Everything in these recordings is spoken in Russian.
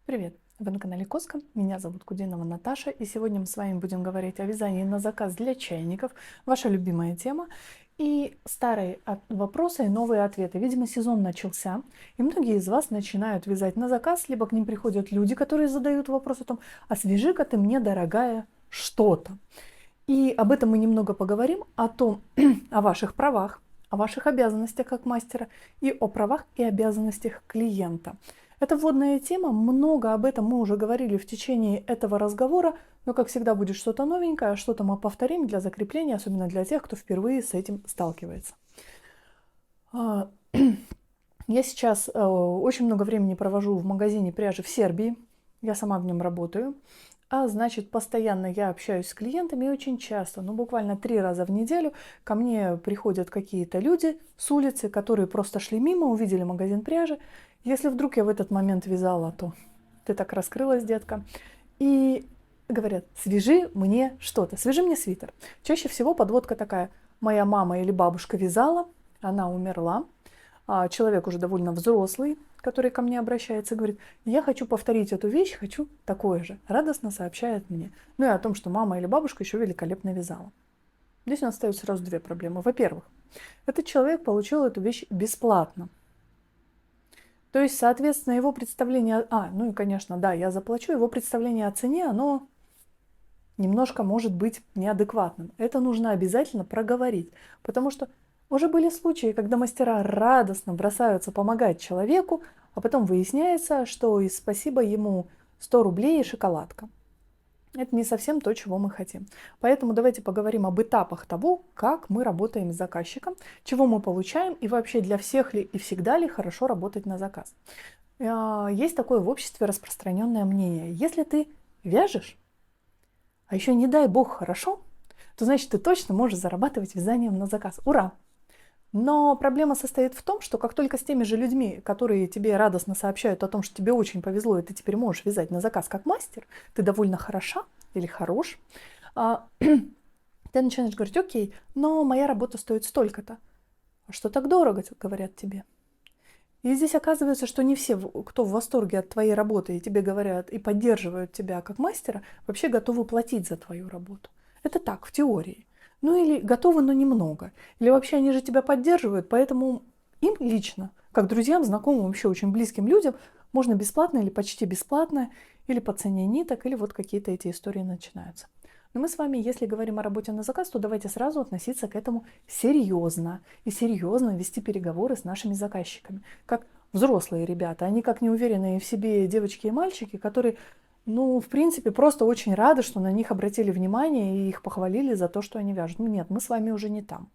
Привет! Вы на канале Коска, меня зовут Кудинова Наташа, и сегодня мы с вами будем говорить о вязании на заказ для чайников, ваша любимая тема, и старые вопросы и новые ответы. Видимо, сезон начался, и многие из вас начинают вязать на заказ, либо к ним приходят люди, которые задают вопрос о том, а свяжи-ка ты мне, дорогая, что-то. И об этом мы немного поговорим, о том, о ваших правах, о ваших обязанностях как мастера и о правах и обязанностях клиента. Это вводная тема, много об этом мы уже говорили в течение этого разговора, но, как всегда, будет что-то новенькое, что-то мы повторим для закрепления, особенно для тех, кто впервые с этим сталкивается. Я сейчас очень много времени провожу в магазине пряжи в Сербии, я сама в нем работаю. А значит, постоянно я общаюсь с клиентами и очень часто, буквально 3 раза в неделю ко мне приходят какие-то люди с улицы, которые просто шли мимо, увидели магазин пряжи. Если вдруг я в этот момент вязала, то ты так раскрылась, детка. И говорят, свяжи мне что-то, свяжи мне свитер. Чаще всего подводка такая, моя мама или бабушка вязала, она умерла, человек уже довольно взрослый, который ко мне обращается, говорит, я хочу повторить эту вещь, хочу такое же. Радостно сообщает мне. Ну и о том, что мама или бабушка еще великолепно вязала. Здесь у нас остаются сразу 2 проблемы. Во-первых, этот человек получил эту вещь бесплатно. То есть, соответственно, его представление... ну и, конечно, да, я заплачу. Его представление о цене, оно немножко может быть неадекватным. Это нужно обязательно проговорить. Потому что уже были случаи, когда мастера радостно бросаются помогать человеку, а потом выясняется, что и спасибо ему 100 рублей и шоколадка. Это не совсем то, чего мы хотим. Поэтому давайте поговорим об этапах того, как мы работаем с заказчиком, чего мы получаем и вообще для всех ли и всегда ли хорошо работать на заказ. Есть такое в обществе распространенное мнение. Если ты вяжешь, а еще не дай бог хорошо, то значит ты точно можешь зарабатывать вязанием на заказ. Ура! Но проблема состоит в том, что как только с теми же людьми, которые тебе радостно сообщают о том, что тебе очень повезло, и ты теперь можешь вязать на заказ как мастер, ты довольно хороша или хорош, ты начинаешь говорить, окей, но моя работа стоит столько-то. А что так дорого, говорят тебе? И здесь оказывается, что не все, кто в восторге от твоей работы и тебе говорят и поддерживают тебя как мастера, вообще готовы платить за твою работу. Это так, в теории. Ну или готовы, но немного. Или вообще они же тебя поддерживают, поэтому им лично, как друзьям, знакомым, вообще очень близким людям, можно бесплатно или почти бесплатно, или по цене ниток, или вот какие-то эти истории начинаются. Но мы с вами, если говорим о работе на заказ, то давайте сразу относиться к этому серьезно. И серьезно вести переговоры с нашими заказчиками. Как взрослые ребята, они как неуверенные в себе девочки и мальчики, которые в принципе, просто очень рады, что на них обратили внимание и их похвалили за то, что они вяжут. Нет, мы с вами уже не там.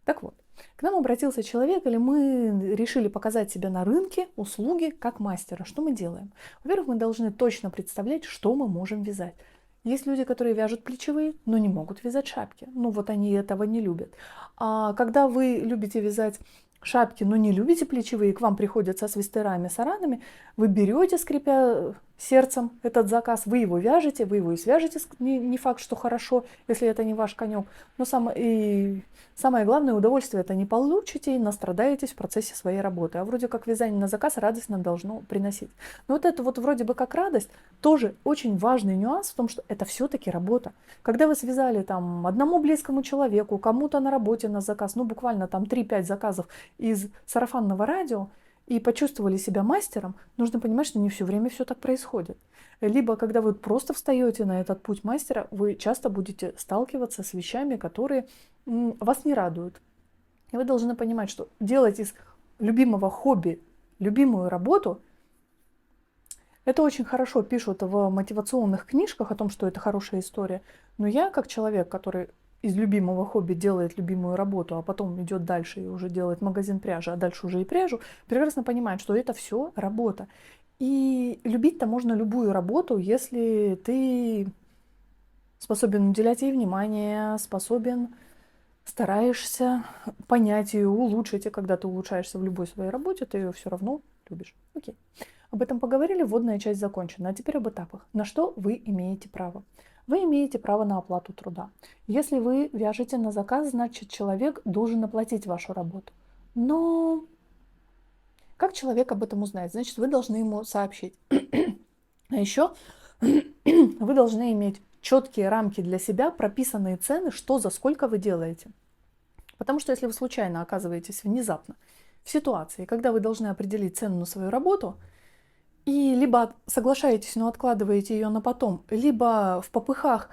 Так вот, к нам обратился человек, или мы решили показать себя на рынке услуги как мастера. Что мы делаем? Во-первых, мы должны точно представлять, что мы можем вязать. Есть люди, которые вяжут плечевые, но не могут вязать шапки. Они этого не любят. А когда вы любите вязать шапки, но не любите плечевые, к вам приходят со свистерами, саранами, вы берете, скрипя сердцем этот заказ, вы его вяжете, вы его и свяжете, не факт, что хорошо, если это не ваш конек, но самое главное удовольствие это не получите и настрадаетесь в процессе своей работы. А вроде как вязание на заказ радость нам должно приносить. Но это вроде бы как радость, тоже очень важный нюанс в том, что это все-таки работа. Когда вы связали одному близкому человеку, кому-то на работе на заказ, буквально 3-5 заказов из сарафанного радио, и почувствовали себя мастером, нужно понимать, что не все время все так происходит. Либо, когда вы просто встаете на этот путь мастера, вы часто будете сталкиваться с вещами, которые вас не радуют. И вы должны понимать, что делать из любимого хобби любимую работу, это очень хорошо пишут в мотивационных книжках о том, что это хорошая история. Но я, как человек, который из любимого хобби делает любимую работу, а потом идет дальше и уже делает магазин пряжи, а дальше уже и пряжу, прекрасно понимает, что это все работа. И любить-то можно любую работу, если ты способен уделять ей внимание, стараешься понять ее, улучшить. И когда ты улучшаешься в любой своей работе, ты ее все равно любишь. Окей. Об этом поговорили, вводная часть закончена. А теперь об этапах. На что вы имеете право? Вы имеете право на оплату труда. Если вы вяжете на заказ, значит человек должен оплатить вашу работу. Но как человек об этом узнает? Значит, вы должны ему сообщить. еще вы должны иметь четкие рамки для себя, прописанные цены, что за сколько вы делаете. Потому что если вы случайно оказываетесь внезапно в ситуации, когда вы должны определить цену на свою работу, и либо соглашаетесь, но откладываете ее на потом, либо в попыхах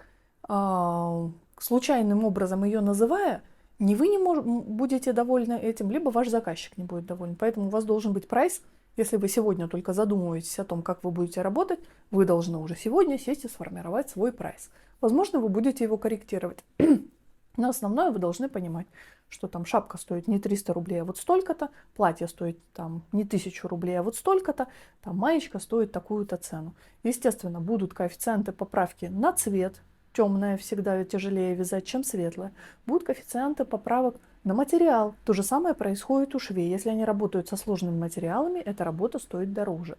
случайным образом ее называя, ни вы не будете довольны этим, либо ваш заказчик не будет доволен. Поэтому у вас должен быть прайс. Если вы сегодня только задумываетесь о том, как вы будете работать, вы должны уже сегодня сесть и сформировать свой прайс. Возможно, вы будете его корректировать. Но основное вы должны понимать, что там шапка стоит не 300 рублей, а вот столько-то, платье стоит там не 1000 рублей, а вот столько-то, там маечка стоит такую-то цену. Естественно, будут коэффициенты поправки на цвет, темное всегда тяжелее вязать, чем светлое. Будут коэффициенты поправок на материал. То же самое происходит у швей. Если они работают со сложными материалами, эта работа стоит дороже.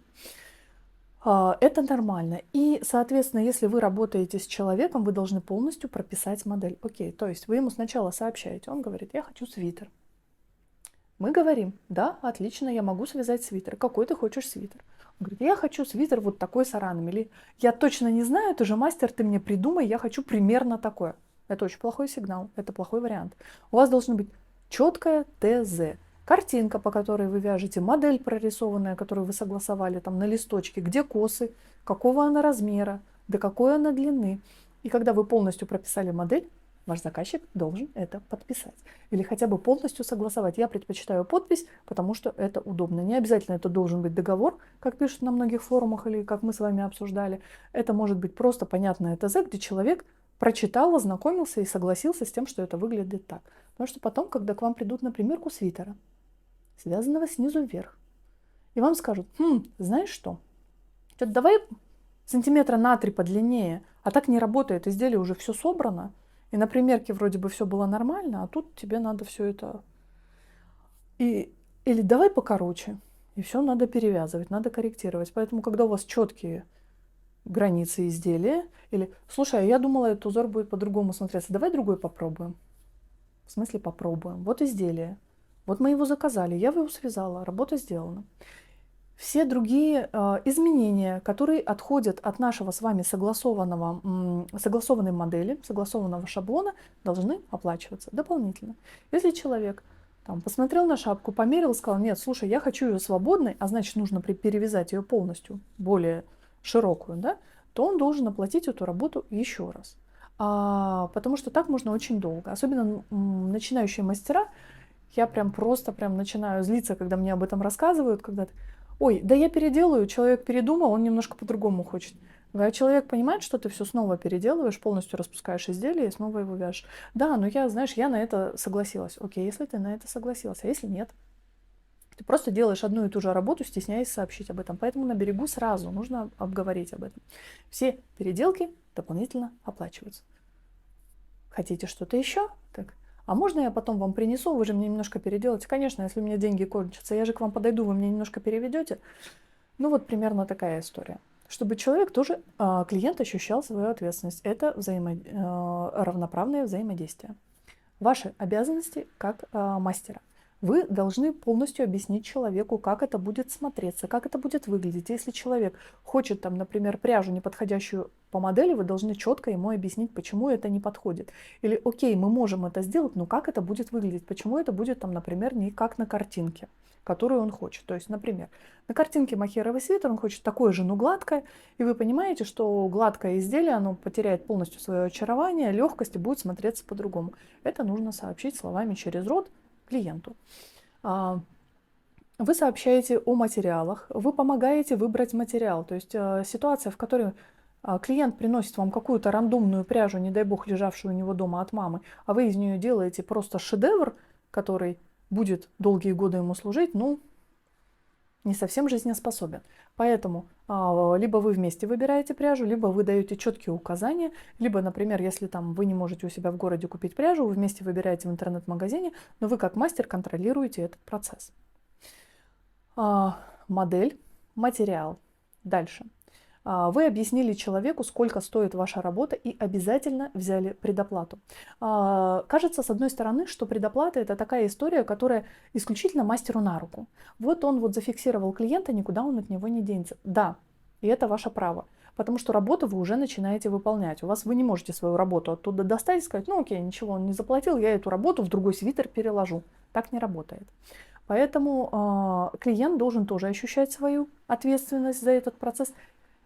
Это нормально. И, соответственно, если вы работаете с человеком, вы должны полностью прописать модель. Окей, то есть вы ему сначала сообщаете, он говорит, я хочу свитер. Мы говорим, да, отлично, я могу связать свитер. Какой ты хочешь свитер? Он говорит, я хочу свитер вот такой с араном. Или я точно не знаю, ты же мастер, ты мне придумай, я хочу примерно такое. Это очень плохой сигнал, это плохой вариант. У вас должно быть четкое ТЗ. Картинка, по которой вы вяжете, модель прорисованная, которую вы согласовали там на листочке, где косы, какого она размера, до какой она длины. И когда вы полностью прописали модель, ваш заказчик должен это подписать. Или хотя бы полностью согласовать. Я предпочитаю подпись, потому что это удобно. Не обязательно это должен быть договор, как пишут на многих форумах или как мы с вами обсуждали. Это может быть просто понятное ТЗ, где человек прочитал, ознакомился и согласился с тем, что это выглядит так. Потому что потом, когда к вам придут на примерку свитера, связанного снизу вверх, и вам скажут, знаешь что, давай сантиметра на 3 подлиннее, а так не работает, изделие уже все собрано, и на примерке вроде бы все было нормально, а тут тебе надо все это... Или давай покороче, и все надо перевязывать, надо корректировать. Поэтому, когда у вас четкие границы изделия, или, слушай, я думала, этот узор будет по-другому смотреться, давай другой попробуем. В смысле попробуем? Вот изделие. Вот мы его заказали, я его связала, работа сделана. Все другие изменения, которые отходят от нашего с вами согласованной модели, согласованного шаблона, должны оплачиваться дополнительно. Если человек посмотрел на шапку, померил, сказал, нет, слушай, я хочу ее свободной, а значит нужно перевязать ее полностью, более широкую, да, то он должен оплатить эту работу еще раз. Потому что так можно очень долго. Особенно начинающие мастера, я просто начинаю злиться, когда мне об этом рассказывают, когда ой, да я переделаю, человек передумал, он немножко по-другому хочет. А человек понимает, что ты все снова переделываешь, полностью распускаешь изделие и снова его вяжешь. Да, но я на это согласилась. Окей, если ты на это согласилась, а если нет? Ты просто делаешь одну и ту же работу, стесняясь сообщить об этом. Поэтому на берегу сразу нужно обговорить об этом. Все переделки дополнительно оплачиваются. Хотите что-то еще? Так. А можно я потом вам принесу, вы же мне немножко переделаете? Конечно, если у меня деньги кончатся, я же к вам подойду, вы мне немножко переведете. Ну вот примерно такая история. Чтобы человек тоже, клиент ощущал свою ответственность. Это равноправное взаимодействие. Ваши обязанности как мастера. Вы должны полностью объяснить человеку, как это будет смотреться, как это будет выглядеть. Если человек хочет, например, пряжу, не подходящую по модели, вы должны четко ему объяснить, почему это не подходит. Или, окей, мы можем это сделать, но как это будет выглядеть? Почему это будет, например, не как на картинке, которую он хочет. То есть, например, на картинке мохеровый свитер, он хочет такое же, но гладкое, и вы понимаете, что гладкое изделие, оно потеряет полностью свое очарование, легкость и будет смотреться по-другому. Это нужно сообщить словами через рот клиенту. Вы сообщаете о материалах, вы помогаете выбрать материал. То есть ситуация, в которой клиент приносит вам какую-то рандомную пряжу, не дай бог, лежавшую у него дома от мамы, а вы из нее делаете просто шедевр, который будет долгие годы ему служить, не совсем жизнеспособен. Поэтому либо вы вместе выбираете пряжу, либо вы даете четкие указания, либо, например, если вы не можете у себя в городе купить пряжу, вы вместе выбираете в интернет-магазине, но вы как мастер контролируете этот процесс. Модель, материал. Дальше. Вы объяснили человеку, сколько стоит ваша работа, и обязательно взяли предоплату. Кажется, с одной стороны, что предоплата – это такая история, которая исключительно мастеру на руку. Вот он зафиксировал клиента, никуда он от него не денется. Да, И это ваше право. Потому что работу вы уже начинаете выполнять. Вы не можете свою работу оттуда достать и сказать, ну окей, ничего, он не заплатил, я эту работу в другой свитер переложу. Так не работает. Поэтому клиент должен тоже ощущать свою ответственность за этот процесс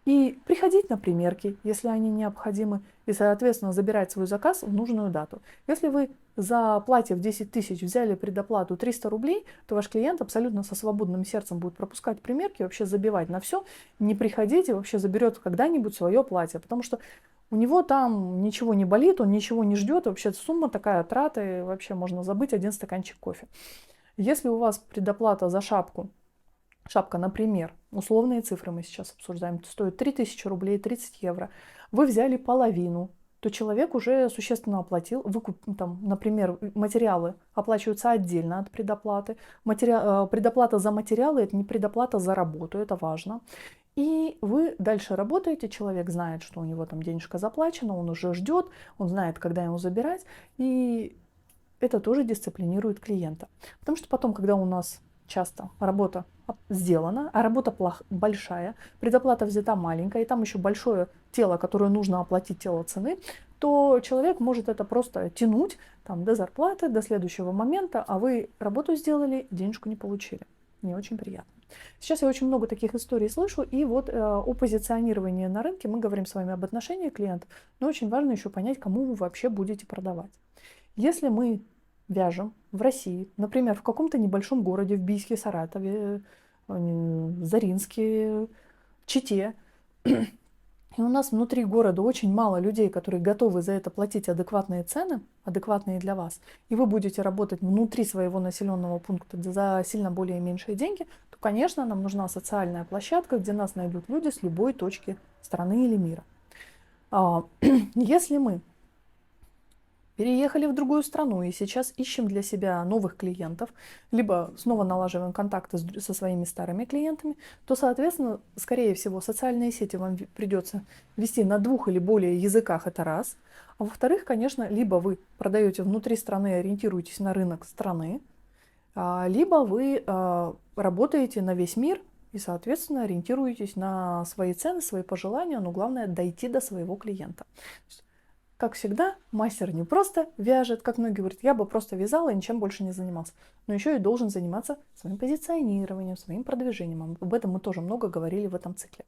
и приходить на примерки, если они необходимы, и, соответственно, забирать свой заказ в нужную дату. Если вы за платье в 10 тысяч взяли предоплату 300 рублей, то ваш клиент абсолютно со свободным сердцем будет пропускать примерки, вообще забивать на все, не приходить и вообще заберет когда-нибудь свое платье, потому что у него там ничего не болит, он ничего не ждет, вообще сумма такая, траты, и вообще можно забыть один стаканчик кофе. Если у вас предоплата за шапку, шапка, например, условные цифры мы сейчас обсуждаем, стоит 3000 рублей, 30 евро, вы взяли половину, то человек уже существенно оплатил. Там, например, материалы оплачиваются отдельно от предоплаты. Предоплата за материалы – это не предоплата за работу, это важно. И вы дальше работаете, человек знает, что у него там денежка заплачена, он уже ждет, он знает, когда ему забирать, и это тоже дисциплинирует клиента. Потому что потом, когда у нас часто работа сделана, а работа большая, предоплата взята маленькая, и там еще большое тело, которое нужно оплатить, тело цены, то человек может это просто тянуть там, до зарплаты, до следующего момента, а вы работу сделали, денежку не получили. Не очень приятно. Сейчас я очень много таких историй слышу, и вот о позиционировании на рынке мы говорим с вами об отношении клиента, но очень важно еще понять, кому вы вообще будете продавать. Если мы вяжем в России, например, в каком-то небольшом городе, в Бийске, Саратове, Заринске, Чите, и у нас внутри города очень мало людей, которые готовы за это платить адекватные цены, адекватные для вас, и вы будете работать внутри своего населенного пункта за сильно более меньшие деньги, то, конечно, нам нужна социальная площадка, где нас найдут люди с любой точки страны или мира. Если мы переехали в другую страну и сейчас ищем для себя новых клиентов, либо снова налаживаем контакты со своими старыми клиентами, то, соответственно, скорее всего, социальные сети вам придется вести на 2 или более языках, это раз. А во-вторых, конечно, либо вы продаете внутри страны, ориентируетесь на рынок страны, либо вы работаете на весь мир и, соответственно, ориентируетесь на свои цены, свои пожелания, но главное дойти до своего клиента. Как всегда, мастер не просто вяжет, как многие говорят, я бы просто вязала и ничем больше не занимался, но еще и должен заниматься своим позиционированием, своим продвижением. Об этом мы тоже много говорили в этом цикле.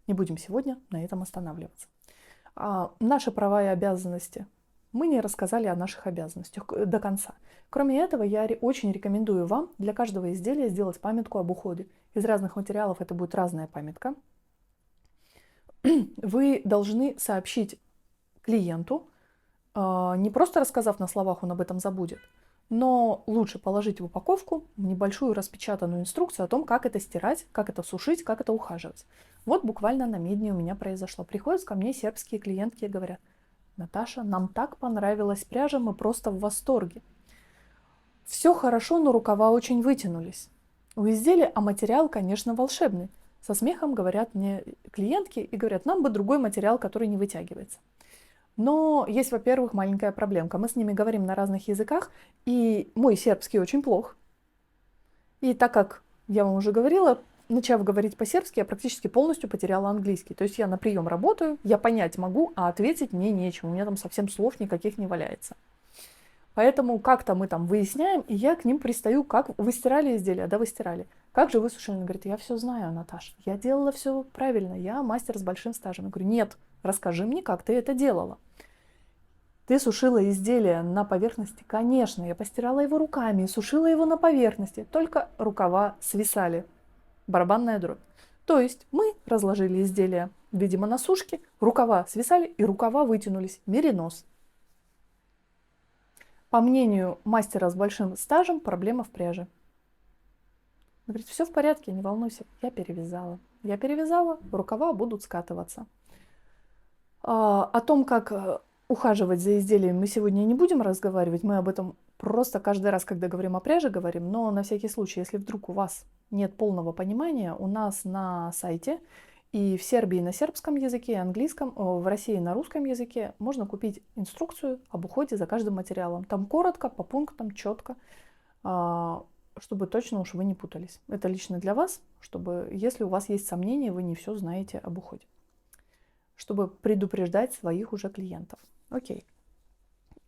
Не будем сегодня на этом останавливаться. Наши права и обязанности. Мы не рассказали о наших обязанностях до конца. Кроме этого, я очень рекомендую вам для каждого изделия сделать памятку об уходе. Из разных материалов это будет разная памятка. Вы должны сообщить клиенту, не просто рассказав на словах, он об этом забудет, но лучше положить в упаковку небольшую распечатанную инструкцию о том, как это стирать, как это сушить, как это ухаживать. Вот буквально на Медне у меня произошло. Приходят ко мне сербские клиентки и говорят: Наташа, нам так понравилась пряжа, мы просто в восторге. Все хорошо, но рукава очень вытянулись. У изделия, а материал, конечно, волшебный. Со смехом говорят мне клиентки и говорят, нам бы другой материал, который не вытягивается. Но есть, во-первых, маленькая проблемка. Мы с ними говорим на разных языках, и мой сербский очень плох. И так как я вам уже говорила, начав говорить по-сербски, я практически полностью потеряла английский. То есть я на прием работаю, я понять могу, а ответить мне нечем. У меня там совсем слов никаких не валяется. Поэтому как-то мы там выясняем, и я к ним пристаю, как вы стирали изделия? Да, вы стирали. Как же вы сушили? Он говорит, я все знаю, Наташа, я делала все правильно, я мастер с большим стажем. Я говорю, нет, расскажи мне, как ты это делала. Ты сушила изделие на поверхности? Конечно, я постирала его руками и сушила его на поверхности, только рукава свисали. Барабанная дробь. То есть мы разложили изделие, видимо, на сушке, рукава свисали и рукава вытянулись. Меринос. По мнению мастера с большим стажем, проблема в пряже. Он говорит, все в порядке, не волнуйся, я перевязала. Я перевязала, рукава будут скатываться. О том, как ухаживать за изделием, мы сегодня не будем разговаривать. Мы об этом просто каждый раз, когда говорим о пряже, говорим. Но на всякий случай, если вдруг у вас нет полного понимания, у нас на сайте и в Сербии на сербском языке, английском, в России на русском языке можно купить инструкцию об уходе за каждым материалом. Там коротко, по пунктам, четко, чтобы точно уж вы не путались. Это лично для вас, чтобы, если у вас есть сомнения, вы не все знаете об уходе. Чтобы предупреждать своих уже клиентов. Окей.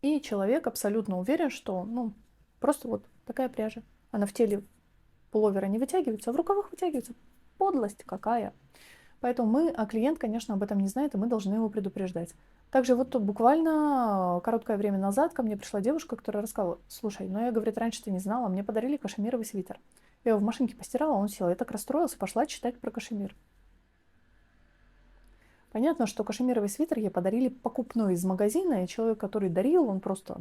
И человек абсолютно уверен, что, просто вот такая пряжа. Она в теле пуловера не вытягивается, а в рукавах вытягивается. Подлость какая. Поэтому клиент, конечно, об этом не знает, и мы должны его предупреждать. Также вот тут буквально короткое время назад ко мне пришла девушка, которая рассказала: слушай, я, говорит, раньше ты не знала, мне подарили кашемировый свитер. Я его в машинке постирала, он сел. Я так расстроилась, пошла читать про кашемир. Понятно, что кашемировый свитер ей подарили покупной из магазина, и человек, который дарил, он просто,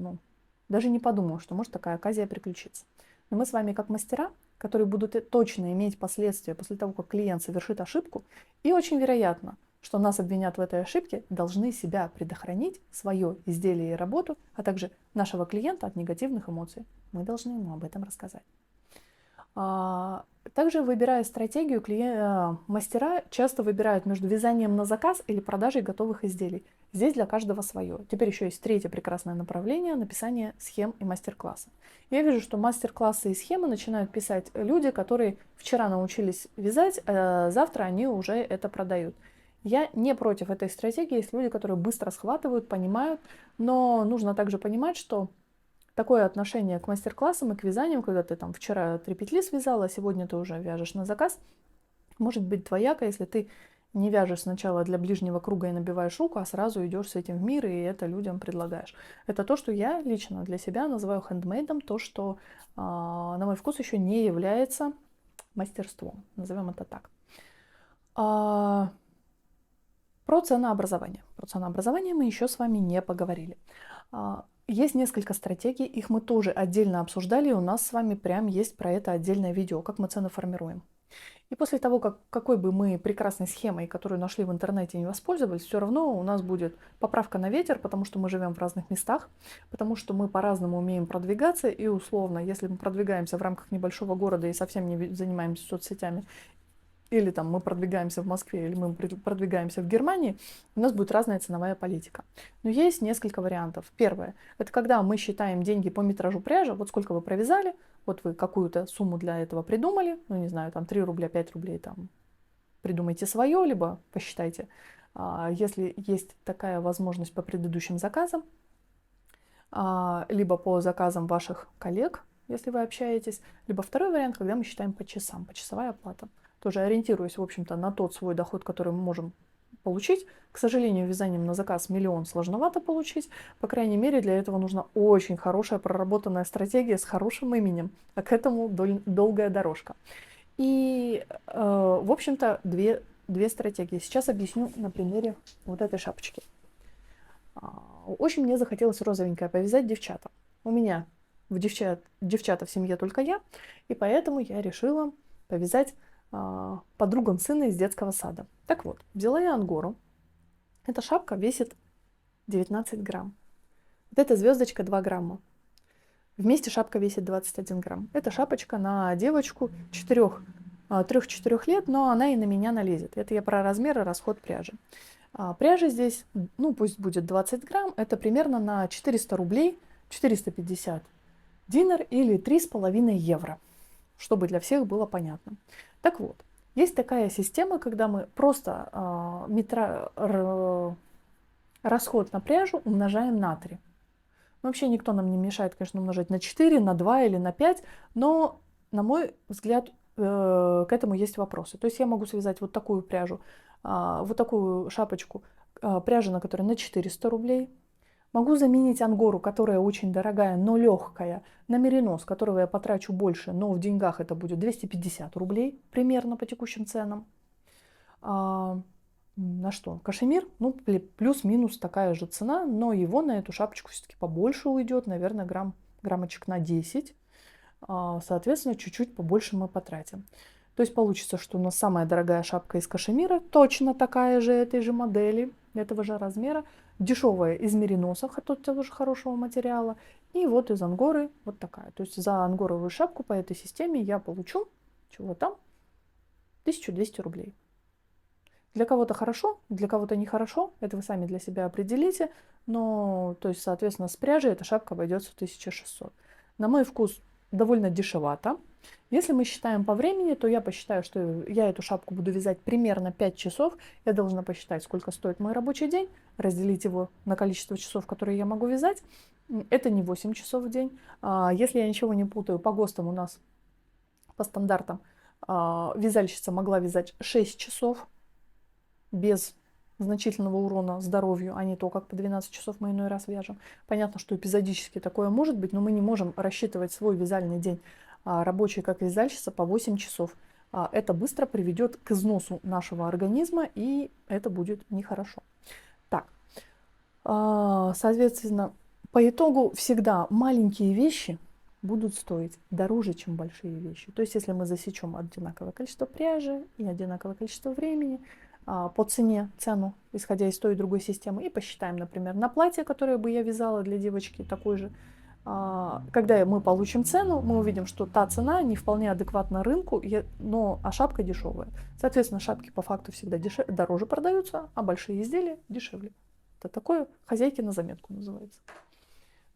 даже не подумал, что может такая оказия приключиться. Но мы с вами как мастера, которые будут точно иметь последствия после того, как клиент совершит ошибку, и очень вероятно, что нас обвинят в этой ошибке, должны себя предохранить, свое изделие и работу, а также нашего клиента от негативных эмоций. Мы должны ему об этом рассказать. Также, выбирая стратегию, мастера часто выбирают между вязанием на заказ или продажей готовых изделий. Здесь для каждого свое. Теперь еще есть третье прекрасное направление – написание схем и мастер-класса. Я вижу, что мастер-классы и схемы начинают писать люди, которые вчера научились вязать, а завтра они уже это продают. Я не против этой стратегии. Есть люди, которые быстро схватывают, понимают, но нужно также понимать, что такое отношение к мастер-классам и к вязанию, когда ты там вчера 3 петли связала, а сегодня ты уже вяжешь на заказ, может быть двояко, если ты не вяжешь сначала для ближнего круга и набиваешь руку, а сразу идешь с этим в мир и это людям предлагаешь. Это то, что я лично для себя называю хендмейдом, то, что, на мой вкус, еще не является мастерством. Назовем это так. Про ценообразование. Про ценообразование мы еще с вами не поговорили. Есть несколько стратегий, их мы тоже отдельно обсуждали, и у нас с вами прям есть про это отдельное видео, как мы цены формируем. И после того, какой бы мы прекрасной схемой, которую нашли в интернете, не воспользовались, все равно у нас будет поправка на ветер, потому что мы живем в разных местах, потому что мы по-разному умеем продвигаться, и условно, если мы продвигаемся в рамках небольшого города и совсем не занимаемся соцсетями, или там мы продвигаемся в Москве, или мы продвигаемся в Германии, у нас будет разная ценовая политика. Но есть несколько вариантов. Первое, это когда мы считаем деньги по метражу пряжи, вот сколько вы провязали, вот вы какую-то сумму для этого придумали, не знаю, там 3 рубля, 5 рублей, там придумайте свое, либо посчитайте, если есть такая возможность по предыдущим заказам, либо по заказам ваших коллег, если вы общаетесь, либо второй вариант, когда мы считаем по часам, почасовая оплата. Тоже ориентируясь, в общем-то, на тот свой доход, который мы можем получить. К сожалению, вязанием на заказ 1 000 000 сложновато получить. По крайней мере, для этого нужна очень хорошая проработанная стратегия с хорошим именем. А к этому долгая дорожка. И, в общем-то, две стратегии. Сейчас объясню на примере вот этой шапочки. Очень мне захотелось розовенькое повязать девчата. У меня девчата в семье только я, и поэтому я решила повязать подругам сына из детского сада. Так вот, взяла я ангору. Эта шапка весит 19 грамм. Вот эта звездочка 2 грамма. Вместе шапка весит 21 грамм. Это шапочка на девочку 3-4 лет, но она и на меня налезет. Это я про размер и расход пряжи. Пряжа здесь, пусть будет 20 грамм, это примерно на 400 рублей, 450 динар или 3,5 евро, чтобы для всех было понятно. Так вот, есть такая система, когда мы просто расход на пряжу умножаем на 3. Вообще никто нам не мешает, конечно, умножать на 4, на 2 или на 5, но, на мой взгляд, к этому есть вопросы. То есть я могу связать вот такую пряжу, вот такую шапочку, пряжа, на которой на 400 рублей. Могу заменить ангору, которая очень дорогая, но легкая, на меринос, которого я потрачу больше, но в деньгах это будет 250 рублей примерно по текущим ценам. На что? Кашемир, плюс-минус такая же цена, но его на эту шапочку все-таки побольше уйдет, наверное, граммочек на 10. Соответственно, чуть-чуть побольше мы потратим. То есть получится, что у нас самая дорогая шапка из кашемира, точно такая же, этой же модели, этого же размера, дешевая из мериноса, тоже хорошего материала, и вот из ангоры вот такая. То есть за ангоровую шапку по этой системе я получу, чего там, 1200 рублей. Для кого-то хорошо, для кого-то нехорошо, это вы сами для себя определите, но, то есть, соответственно, с пряжей эта шапка обойдется в 1600. На мой вкус довольно дешевато, Если мы считаем по времени, то я посчитаю, что я эту шапку буду вязать примерно 5 часов. Я должна посчитать, сколько стоит мой рабочий день, разделить его на количество часов, которые я могу вязать. Это не 8 часов в день. Если я ничего не путаю, по ГОСТам у нас, по стандартам, вязальщица могла вязать 6 часов без значительного урона здоровью, а не то, как по 12 часов мы иной раз вяжем. Понятно, что эпизодически такое может быть, но мы не можем рассчитывать свой вязальный день рабочий как вязальщица по 8 часов. Это быстро приведет к износу нашего организма, и это будет нехорошо. Так, соответственно, по итогу всегда маленькие вещи будут стоить дороже, чем большие вещи. То есть, если мы засечем одинаковое количество пряжи и одинаковое количество времени, по цену, исходя из той и другой системы, и посчитаем, например, на платье, которое бы я вязала для девочки, такой же. Когда мы получим цену, мы увидим, что та цена не вполне адекватна рынку, а шапка дешевая. Соответственно, шапки по факту всегда дороже продаются, а большие изделия дешевле. Это такое хозяйки на заметку называется.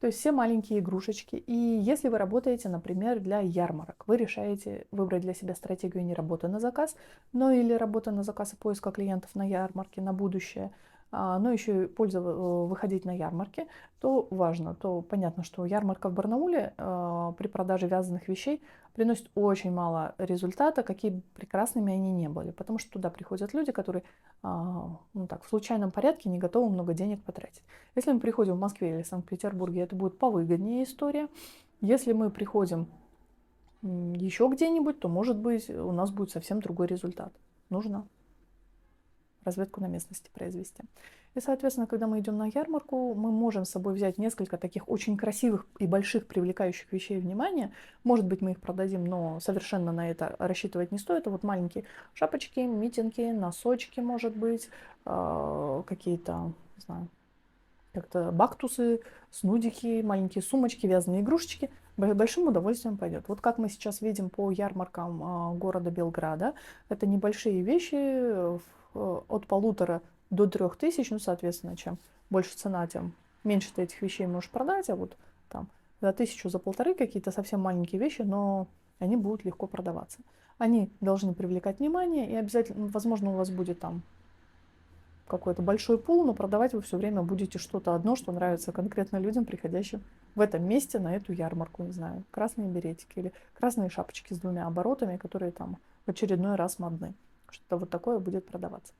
То есть все маленькие игрушечки. И если вы работаете, например, для ярмарок, вы решаете выбрать для себя стратегию не работы на заказ, но или работа на заказ и поиска клиентов на ярмарке на будущее, но еще и выходить на ярмарки, то важно, то понятно, что ярмарка в Барнауле при продаже вязаных вещей приносит очень мало результата, какие бы прекрасными они не были, потому что туда приходят люди, которые в случайном порядке не готовы много денег потратить. Если мы приходим в Москве или Санкт-Петербурге, это будет повыгоднее история. Если мы приходим еще где-нибудь, то, может быть, у нас будет совсем другой результат. Нужно разведку на местности произвести. И, соответственно, когда мы идем на ярмарку, мы можем с собой взять несколько таких очень красивых и больших привлекающих вещей внимания. Может быть, мы их продадим, но совершенно на это рассчитывать не стоит. Вот маленькие шапочки, митинги, носочки, может быть, какие-то, не знаю, как-то бактусы, снудики, маленькие сумочки, вязаные игрушечки. Большим удовольствием пойдет. Вот как мы сейчас видим по ярмаркам города Белграда, это небольшие вещи от 1500 до 3000, ну, соответственно, чем больше цена, тем меньше ты этих вещей можешь продать, а вот там за 1000, за 1500 какие-то совсем маленькие вещи, но они будут легко продаваться. Они должны привлекать внимание, и обязательно, возможно, у вас будет там какой-то большой пул, но продавать вы все время будете что-то одно, что нравится конкретно людям, приходящим в этом месте на эту ярмарку, не знаю, красные беретики или красные шапочки с 2 оборотами, которые там в очередной раз модны. Что-то вот такое будет продаваться.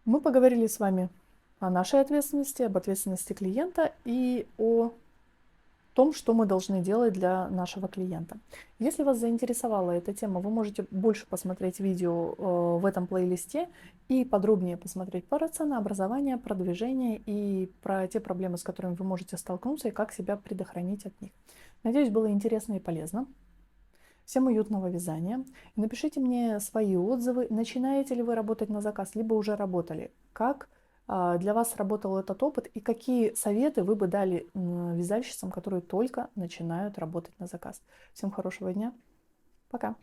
Мы поговорили с вами о нашей ответственности, об ответственности клиента и о том, что мы должны делать для нашего клиента. Если вас заинтересовала эта тема, вы можете больше посмотреть видео в этом плейлисте и подробнее посмотреть про ценообразование, продвижение и про те проблемы, с которыми вы можете столкнуться и как себя предохранить от них. Надеюсь, было интересно и полезно. Всем уютного вязания. И напишите мне свои отзывы, начинаете ли вы работать на заказ, либо уже работали. Как для вас работал этот опыт и какие советы вы бы дали вязальщицам, которые только начинают работать на заказ. Всем хорошего дня. Пока.